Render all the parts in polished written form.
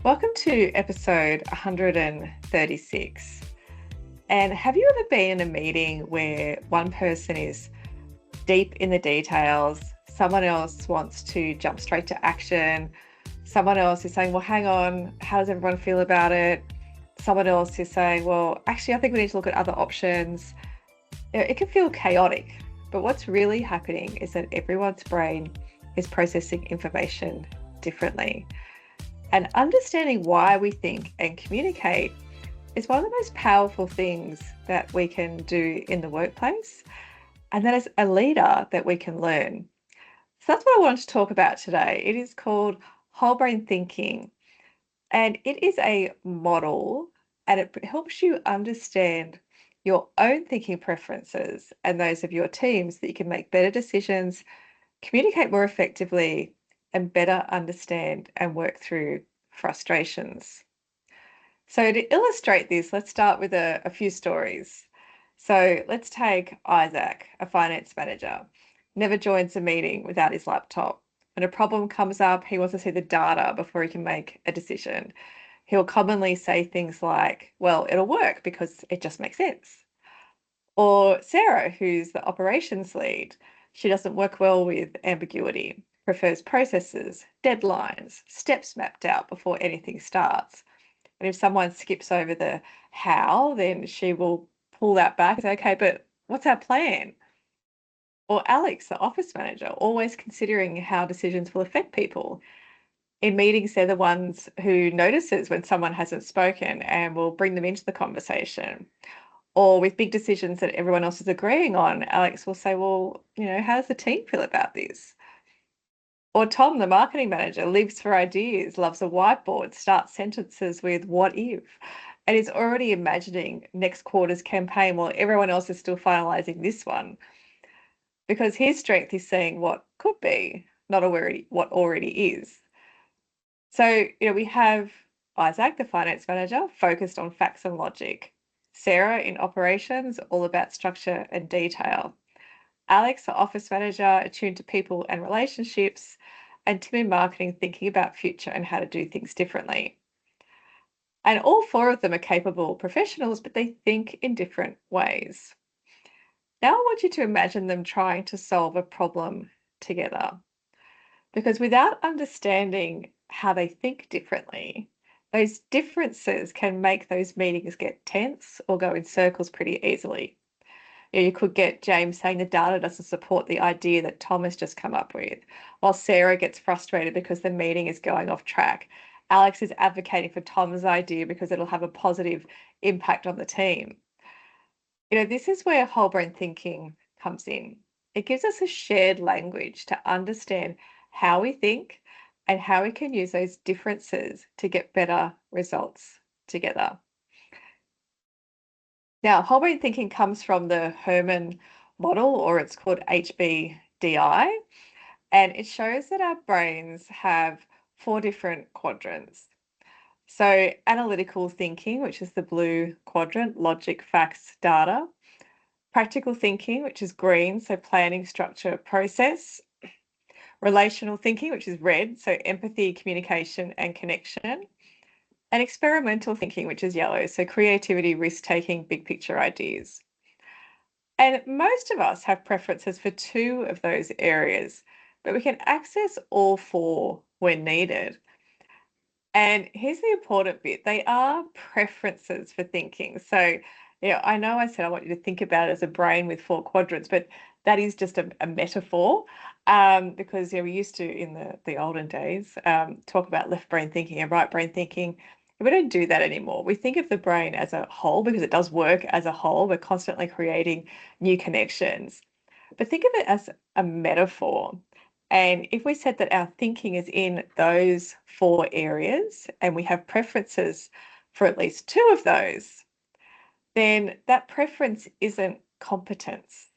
Welcome to episode 136. And have you ever been in a meeting where one person is deep in the details, someone else wants to jump straight to action, someone else is saying, well, hang on, how does everyone feel about it? Someone else is saying, well, actually, I think we need to look at other options. It can feel chaotic, but what's really happening is that everyone's brain is processing information differently. And understanding why we think and communicate is one of the most powerful things that we can do in the workplace. And that is a leader that we can learn. So that's what I want to talk about today. It is called whole brain thinking. And it is a model and it helps you understand your own thinking preferences and those of your teams so that you can make better decisions, communicate more effectively, and better understand and work through frustrations. So to illustrate this, let's start with a few stories. So let's take Isaac, a finance manager, never joins a meeting without his laptop. When a problem comes up, he wants to see the data before he can make a decision. He'll commonly say things like, well, it'll work because it just makes sense. Or Sarah, who's the operations lead, she doesn't work well with ambiguity, prefers processes, deadlines, steps mapped out before anything starts. And if someone skips over the how, then she will pull that back and say, okay, but what's our plan? Or Alex, the office manager, always considering how decisions will affect people. In meetings, they're the ones who notices when someone hasn't spoken and will bring them into the conversation. Or with big decisions that everyone else is agreeing on, Alex will say, well, how does the team feel about this? Or Tom, the marketing manager, lives for ideas, loves a whiteboard, starts sentences with what if, and is already imagining next quarter's campaign while everyone else is still finalizing this one. Because his strength is seeing what could be, not already what already is. So, we have Isaac, the finance manager, focused on facts and logic. Sarah in operations, all about structure and detail. Alex, the office manager, attuned to people and relationships. And Tim in marketing, thinking about future and how to do things differently. And all four of them are capable professionals, but they think in different ways. Now I want you to imagine them trying to solve a problem together. Because without understanding how they think differently, those differences can make those meetings get tense or go in circles pretty easily. You could get James saying the data doesn't support the idea that Tom has just come up with, while Sarah gets frustrated because the meeting is going off track. Alex is advocating for Tom's idea because it'll have a positive impact on the team. This is where whole brain thinking comes in. It gives us a shared language to understand how we think and how we can use those differences to get better results together. Now, whole brain thinking comes from the Herman model, or it's called HBDI, and it shows that our brains have four different quadrants. So, analytical thinking, which is the blue quadrant, logic, facts, data. Practical thinking, which is green, so planning, structure, process. Relational thinking, which is red, so empathy, communication, and connection. And experimental thinking, which is yellow, so creativity, risk-taking, big picture ideas. And most of us have preferences for two of those areas, but we can access all four when needed. And here's the important bit. They are preferences for thinking. So, I know I said I want you to think about it as a brain with four quadrants, but that is just a metaphor because we used to, in the olden days, talk about left brain thinking and right brain thinking. We don't do that anymore. We think of the brain as a whole because it does work as a whole. We're constantly creating new connections. But think of it as a metaphor. And if we said that our thinking is in those four areas and we have preferences for at least two of those, then that preference isn't competence.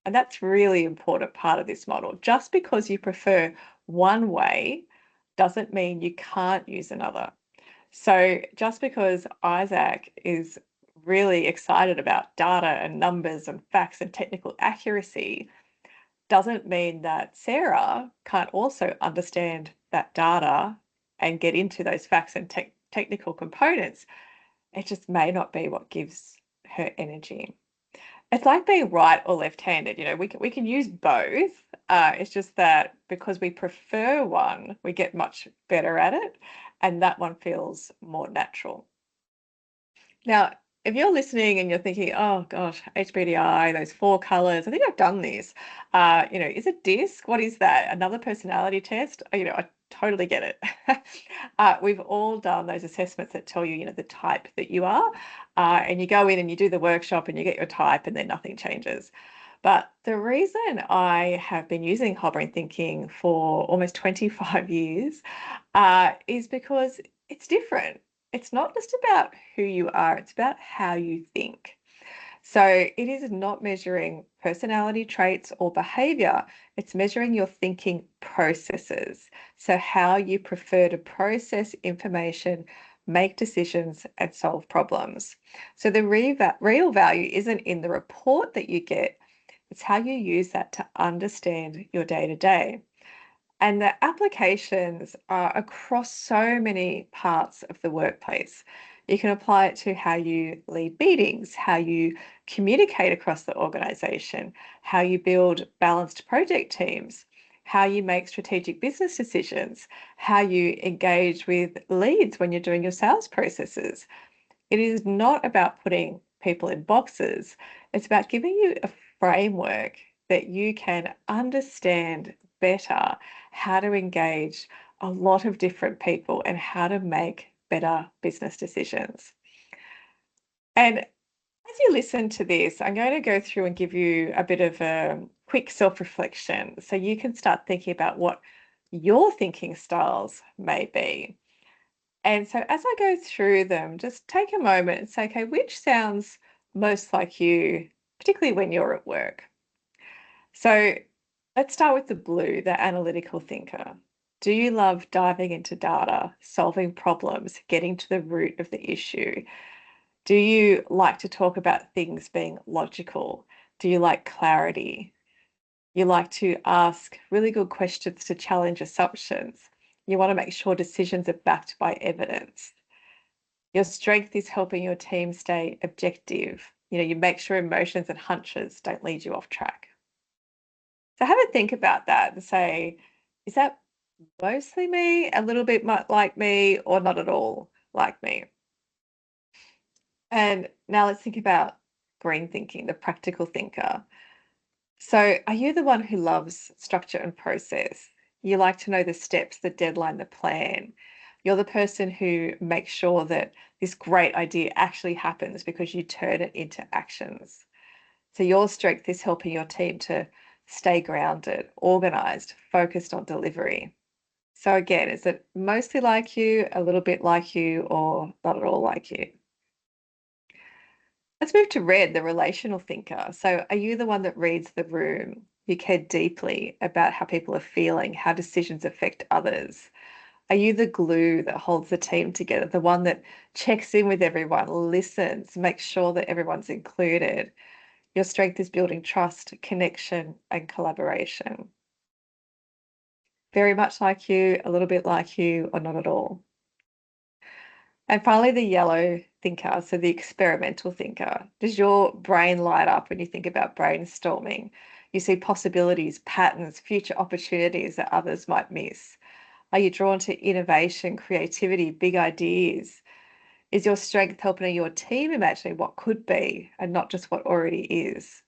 And that's really important part of this model. Just because you prefer one way doesn't mean you can't use another. So just because Isaac is really excited about data and numbers and facts and technical accuracy doesn't mean that Sarah can't also understand that data and get into those facts and technical components, it just may not be what gives her energy. It's like being right or left-handed. We can use both. It's just that because we prefer one, we get much better at it, and that one feels more natural. Now, if you're listening and you're thinking, oh gosh, HBDI, those four colors, I think I've done this. Is it DISC? What is that? Another personality test? I totally get it. We've all done those assessments that tell you, the type that you are. And you go in and you do the workshop and you get your type and then nothing changes. But the reason I have been using whole brain thinking for almost 25 years is because it's different. It's not just about who you are, it's about how you think. So it is not measuring personality traits or behavior, it's measuring your thinking processes. So, how you prefer to process information, make decisions, and solve problems. So, the real value isn't in the report that you get, it's how you use that to understand your day to day. And the applications are across so many parts of the workplace. You can apply it to how you lead meetings, how you communicate across the organization, how you build balanced project teams, how you make strategic business decisions, how you engage with leads when you're doing your sales processes. It is not about putting people in boxes, it's about giving you a framework that you can understand better how to engage a lot of different people and how to make better business decisions. And as you listen to this, I'm going to go through and give you a bit of a quick self reflection so you can start thinking about what your thinking styles may be. And so as I go through them, just take a moment and say, okay, which sounds most like you, particularly when you're at work? So let's start with the blue, the analytical thinker. Do you love diving into data, solving problems, getting to the root of the issue? Do you like to talk about things being logical? Do you like clarity? You like to ask really good questions to challenge assumptions. You want to make sure decisions are backed by evidence. Your strength is helping your team stay objective. You make sure emotions and hunches don't lead you off track. So have a think about that and say, is that mostly me, a little bit like me, or not at all like me? And now let's think about green thinking, the practical thinker. So are you the one who loves structure and process? You like to know the steps, the deadline, the plan. You're the person who makes sure that this great idea actually happens because you turn it into actions. So your strength is helping your team to stay grounded, organized, focused on delivery. So again, is it mostly like you, a little bit like you, or not at all like you? Let's move to red, the relational thinker. So are you the one that reads the room? You care deeply about how people are feeling, how decisions affect others. Are you the glue that holds the team together, the one that checks in with everyone, listens, makes sure that everyone's included? Your strength is building trust, connection, and collaboration. Very much like you, a little bit like you, or not at all. And finally, the yellow thinker, so the experimental thinker. Does your brain light up when you think about brainstorming? You see possibilities, patterns, future opportunities that others might miss. Are you drawn to innovation, creativity, big ideas? Is your strength helping your team imagining what could be and not just what already is?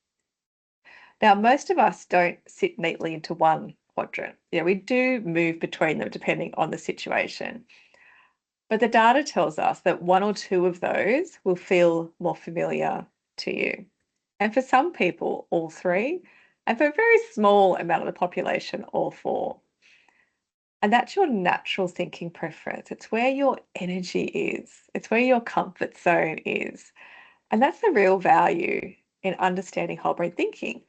Now, most of us don't sit neatly into one quadrant. We do move between them depending on the situation. But the data tells us that one or two of those will feel more familiar to you. And for some people, all three. And for a very small amount of the population, all four. And that's your natural thinking preference. It's where your energy is, it's where your comfort zone is. And that's the real value in understanding whole brain thinking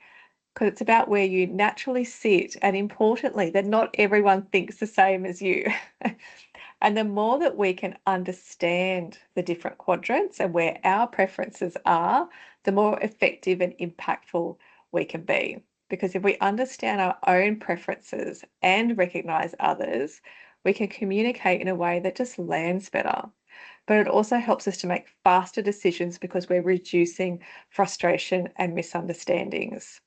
because it's about where you naturally sit. And importantly, that not everyone thinks the same as you. And the more that we can understand the different quadrants and where our preferences are, the more effective and impactful we can be. Because if we understand our own preferences and recognize others, we can communicate in a way that just lands better. But it also helps us to make faster decisions because we're reducing frustration and misunderstandings.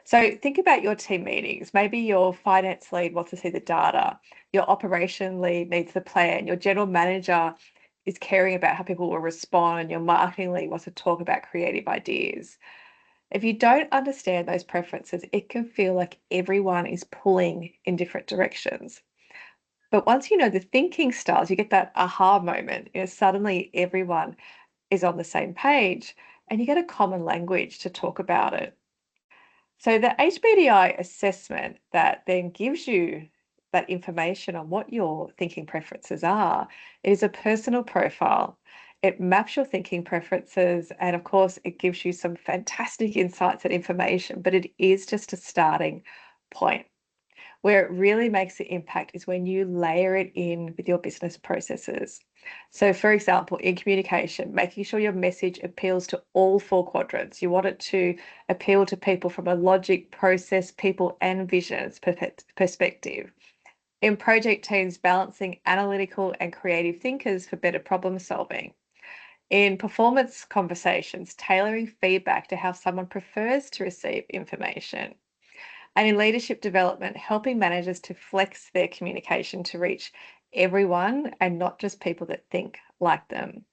So think about your team meetings. Maybe your finance lead wants to see the data, your operation lead needs the plan, your general manager is caring about how people will respond, and your marketing lead wants to talk about creative ideas. If you don't understand those preferences, it can feel like everyone is pulling in different directions. But once you know the thinking styles, you get that aha moment. Suddenly everyone is on the same page and you get a common language to talk about it. So the HBDI assessment that then gives you that information on what your thinking preferences are is a personal profile. It maps your thinking preferences, and of course, it gives you some fantastic insights and information, but it is just a starting point. Where it really makes the impact is when you layer it in with your business processes. So, for example, in communication, making sure your message appeals to all four quadrants. You want it to appeal to people from a logic, process, people, and visions perspective. In project teams, balancing analytical and creative thinkers for better problem solving. In performance conversations, tailoring feedback to how someone prefers to receive information. And in leadership development, helping managers to flex their communication to reach everyone and not just people that think like them.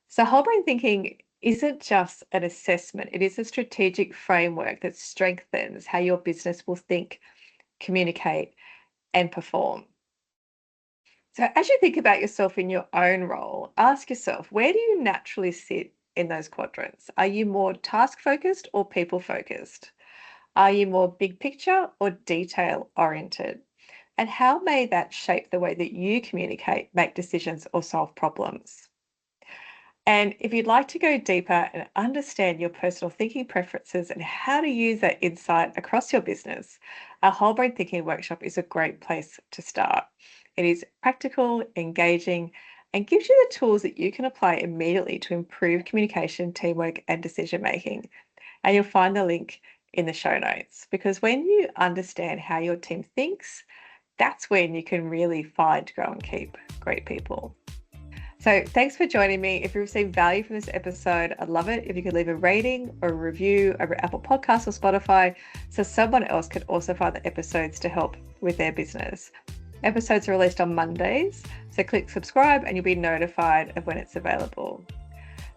So, whole brain thinking isn't just an assessment, it is a strategic framework that strengthens how your business will think, communicate, and perform. So, as you think about yourself in your own role, ask yourself, where do you naturally sit in those quadrants? Are you more task focused or people focused? Are you more big picture or detail oriented? And how may that shape the way that you communicate, make decisions, or solve problems? And if you'd like to go deeper and understand your personal thinking preferences and how to use that insight across your business, our whole brain thinking workshop is a great place to start. It is practical, engaging, and gives you the tools that you can apply immediately to improve communication, teamwork, and decision making. And you'll find the link in the show notes, because when you understand how your team thinks, that's when you can really find, grow, and keep great people. So thanks for joining me. If you received value from this episode, I'd love it if you could leave a rating or a review over Apple Podcasts or Spotify so someone else could also find the episodes to help with their business. Episodes are released on Mondays, so click subscribe and you'll be notified of when it's available.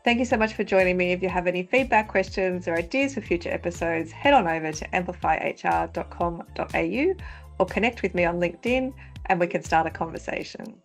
Thank you so much for joining me. If you have any feedback, questions, or ideas for future episodes, head on over to amplifyhr.com.au or connect with me on LinkedIn and we can start a conversation.